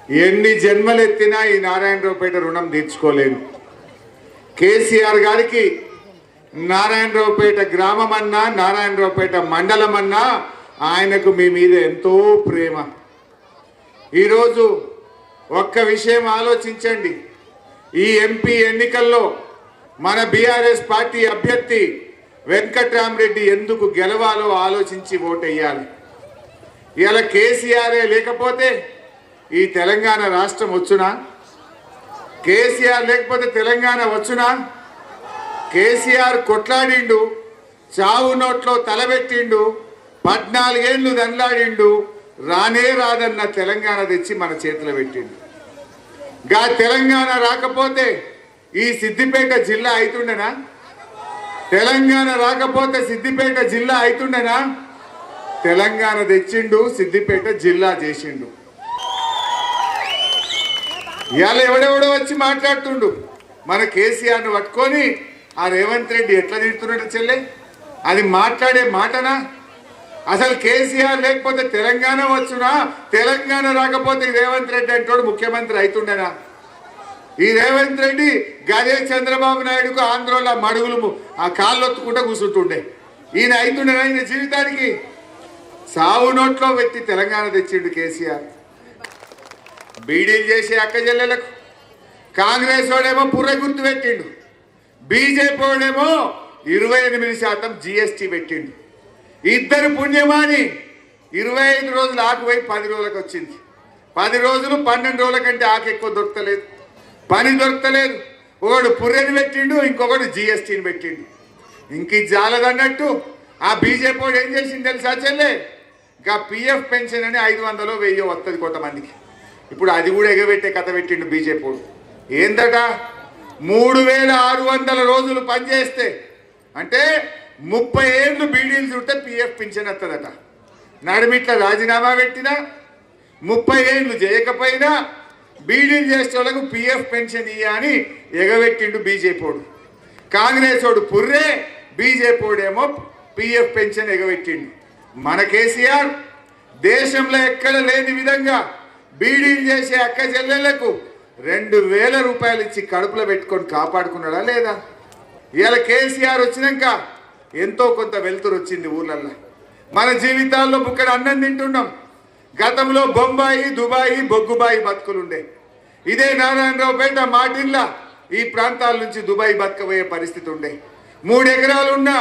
ఎన్ని జన్మలెత్తినా ఈ నారాయణరావుపేట రుణం తీర్చుకోలేను. కేసీఆర్ గారికి నారాయణరావుపేట గ్రామం అన్నా, నారాయణరావుపేట మండలం అన్నా ఆయనకు మీ మీద ఎంతో ప్రేమ. ఈరోజు ఒక్క విషయం ఆలోచించండి. ఈ ఎంపీ ఎన్నికల్లో మన బీఆర్ఎస్ పార్టీ అభ్యర్థి వెంకట్రామరెడ్డి ఎందుకు గెలవాలో ఆలోచించి ఓటేయాలి. ఇలా కేసీఆరే లేకపోతే ఈ తెలంగాణ రాష్ట్రం వచ్చునా? కేసీఆర్ లేకపోతే తెలంగాణ వచ్చునా? కేసీఆర్ కొట్లాడిండు, చావు నోట్లో తలబెట్టిండు, 14 ఏళ్ళు దండాడిండు, రానే రాదన్న తెలంగాణ తెచ్చి మన చేతిలో పెట్టిండు. గా తెలంగాణ రాకపోతే ఈ సిద్దిపేట జిల్లా అవుతుండేనా? తెలంగాణ రాకపోతే సిద్దిపేట జిల్లా అవుతుండేనా? తెలంగాణ తెచ్చిండు, సిద్దిపేట జిల్లా చేసిండు. ఇవాళ ఎవడెవడో వచ్చి మాట్లాడుతుండు. మన కేసీఆర్ను పట్టుకొని ఆ రేవంత్ రెడ్డి ఎట్లా తిడుతున్నాడు చెల్లె? అది మాట్లాడే మాటనా? అసలు కేసీఆర్ లేకపోతే తెలంగాణ వచ్చునా? తెలంగాణ రాకపోతే రేవంత్ రెడ్డి అంటోడు ముఖ్యమంత్రి అవుతుండేనా? ఈ రేవంత్ రెడ్డి గదే చంద్రబాబు నాయుడుకు ఆంధ్రలో మడుగులు ఆ కాళ్ళొత్తుకుంటూ కూర్చుంటుండే. ఈయన అవుతుండేనా? ఈయన జీవితానికి సావు నోట్లో పెట్టి తెలంగాణ తెచ్చిండు కేసీఆర్. బీడీలు చేసే అక్క చెల్లెలకు కాంగ్రెస్ వాడేమో పుర్ర గుర్తు పెట్టిండు, బీజేపీ వాడేమో 28% GST పెట్టిండు. ఇద్దరు పుణ్యమాని 25 రోజులు ఆకుపోయి 10 రోజులకు వచ్చింది. 10 రోజులు 12 రోజుల కంటే ఆకు ఎక్కువ దొరకలేదు, పని దొరకలేదు. ఒకడు పుర్రెని పెట్టిండు, ఇంకొకడు GSTని పెట్టిండు. ఇంక జాలదన్నట్టు ఆ బీజేపీ వాడు ఏం చేసింది తెలుసా చెల్లె? ఇంకా PF పెన్షన్ అని 500 1000 వస్తుంది కొంతమందికి. ఇప్పుడు అది కూడా ఎగబెట్టే కథ పెట్టిండు బీజేపీ వాడు. ఏందట? 3600 రోజులు పనిచేస్తే అంటే 30 ఏళ్ళు బీడీలు చుట్టే PF పెన్షన్ వస్తుందట. నడిమిట్ల రాజీనామా పెట్టినా 30 ఏళ్ళు చేయకపోయినా బీడీలు చేసే వాళ్ళకు PF పెన్షన్ ఇయ్య అని ఎగబెట్టిండు బీజేపీ వాడు. కాంగ్రెస్ వాడు పుర్రే, బీజేపీ వాడేమో PF పెన్షన్ ఎగబెట్టిండు. మన కేసీఆర్ దేశంలో ఎక్కడ లేని విధంగా బీడీలు చేసే అక్క చెల్లెళ్లకు 2000 రూపాయలు ఇచ్చి కడుపులో పెట్టుకొని కాపాడుకున్నాడా లేదా? ఇవాళ కేసీఆర్ వచ్చినాక ఎంతో కొంత వెలుతురు వచ్చింది ఊర్లల్లో. మన జీవితాల్లో బుక్కడ అన్నం తింటున్నాం. గతంలో బొంబాయి, దుబాయి, బొగ్గుబాయి బతుకులుండే. ఇదే నారాయణరావుపేట, మాటిల్లా ఈ ప్రాంతాల నుంచి దుబాయ్ బతకబోయే పరిస్థితి ఉండే. 3 ఎకరాలున్నా